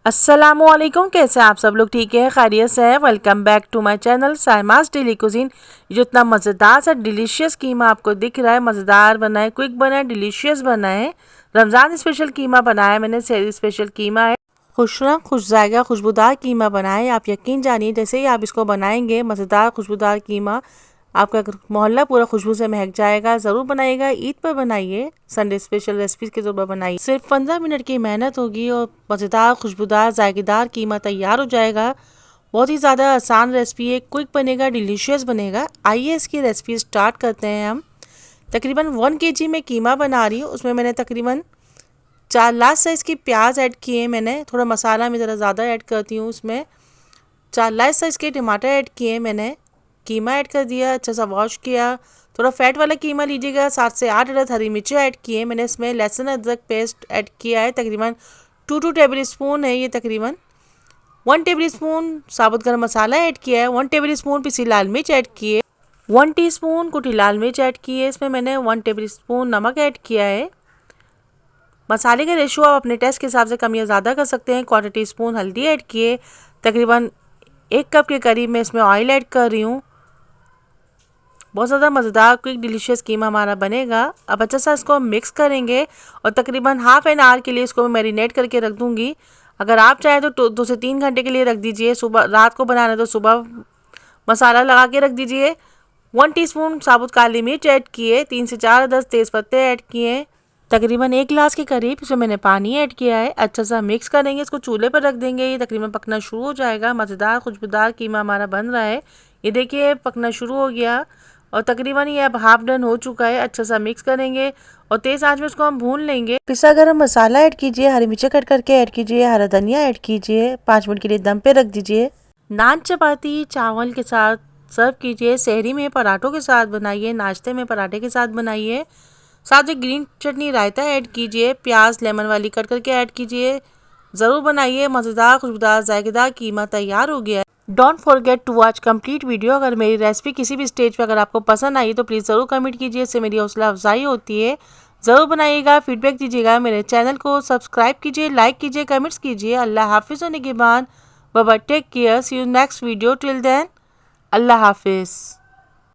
अस्सलामुअलैकुम, कैसे आप सब लोग? ठीक है, खैरियत से है। Welcome back to my channel Saima's daily cuisine. जो इतना मज़ेदार सा डिलीशियस कीमा आपको दिख रहा है, मज़ेदार बना है, क्विक बना है, डिलीशियस बना है। रमज़ान स्पेशल कीमा बनाया है मैंने, सहरी स्पेशल कीमा है। खुश जाएगा, खुशबूदार कीमा बनाया है। आप यकीन जानिए, जैसे ही आप इसको बनाएंगे मज़ेदार खुशबूदार कीमा, आपका मोहल्ला पूरा खुशबू से महक जाएगा। ज़रूर बनाइएगा, ईद पर बनाइए, संडे स्पेशल रेसिपी के तौर पर बनाइए। सिर्फ 15 मिनट की मेहनत होगी और मज़ेदार खुशबूदार जायकेदार कीमा तैयार हो जाएगा। बहुत ही ज़्यादा आसान रेसिपी है, क्विक बनेगा, डिलीशियस बनेगा। आइए इसकी रेसिपी स्टार्ट करते हैं हम। तकरीबन 1 kg में कीमा बना रही हूँ। उसमें मैंने तकरीबन 4 लार्ज साइज़ की प्याज ऐड किए। मैंने थोड़ा मसाला मैं ज़रा ज़्यादा ऐड करती हूँ उसमें। 4 लार्ज साइज़ के टमाटर ऐड किए मैंने। कीमा ऐड कर दिया, अच्छा सा वॉश किया। थोड़ा फैट वाला कीमा लीजिएगा। 7 से 8 अदद हरी मिर्ची ऐड किए मैंने। इसमें लहसुन अदरक पेस्ट ऐड किया है, तकरीबन 2 टेबल स्पून है ये। तकरीबन 1 टेबल स्पून साबुत गरम मसाला ऐड किया है। 1 टेबल स्पून पिसी लाल मिर्च ऐड किए। 1 टीस्पून कुटी लाल मिर्च ऐड की है। इसमें मैंने 1 टेबल स्पून नमक ऐड किया है। मसाले का रेशो आप अपने टेस्ट के हिसाब से कम या ज़्यादा कर सकते हैं। 1/4 टीस्पून हल्दी ऐड किए। तकरीबन 1 कप के करीब मैं इसमें ऑयल ऐड कर रही हूँ। बहुत ज़्यादा मज़ेदार क्विक डिलीशियस कीमा हमारा बनेगा। अब अच्छा सा इसको मिक्स करेंगे और तकरीबन हाफ एन आवर के लिए इसको मैरिनेट करके रख दूँगी। अगर आप चाहें तो 2 से 3 घंटे के लिए रख दीजिए। सुबह रात को बनाना है तो सुबह मसाला लगा के रख दीजिए। 1 टीस्पून साबुत काली मिर्च ऐड किए। 3 से 4 अदद तेज़ पत्ते ऐड किए। तकरीबन 1 गिलास के करीब इसमें मैंने पानी ऐड किया है। अच्छा सा मिक्स करेंगे, इसको चूल्हे पर रख देंगे। ये तकरीबन पकना शुरू हो जाएगा। मज़ेदार खुशबूदार कीमा हमारा बन रहा है। ये देखिए पकना शुरू हो गया और तकरीबन ये अब हाफ डन हो चुका है। अच्छा सा मिक्स करेंगे और तेज़ आंच में इसको हम भून लेंगे। पिसा गरम मसाला ऐड कीजिए, हरी मिर्ची कट करके ऐड कीजिए, हरा धनिया ऐड कीजिए। 5 मिनट के लिए दम पे रख दीजिए। नान चपाती चावल के साथ सर्व कीजिए। सहरी में पराठों के साथ बनाइए, नाश्ते में पराठे के साथ बनाइए। साथ में ग्रीन चटनी रायता ऐड कीजिए। प्याज लेमन वाली कट करके ऐड कीजिए। ज़रूर बनाइए, मज़ेदार खुशबूदार जायकेदार कीमा तैयार हो गया है। Don't forget to watch complete video. अगर मेरी रेसिपी किसी भी स्टेज पे अगर आपको पसंद आई तो प्लीज़ ज़रूर कमेंट कीजिए, इससे मेरी हौसला अफजाई होती है। ज़रूर बनाइएगा, फीडबैक दीजिएगा। मेरे चैनल को सब्सक्राइब कीजिए, लाइक कीजिए, कमेंट्स कीजिए। अल्लाह हाफिज़ होने के बाद bye bye, take care, see you next video. Till then अल्लाह हाफिज़।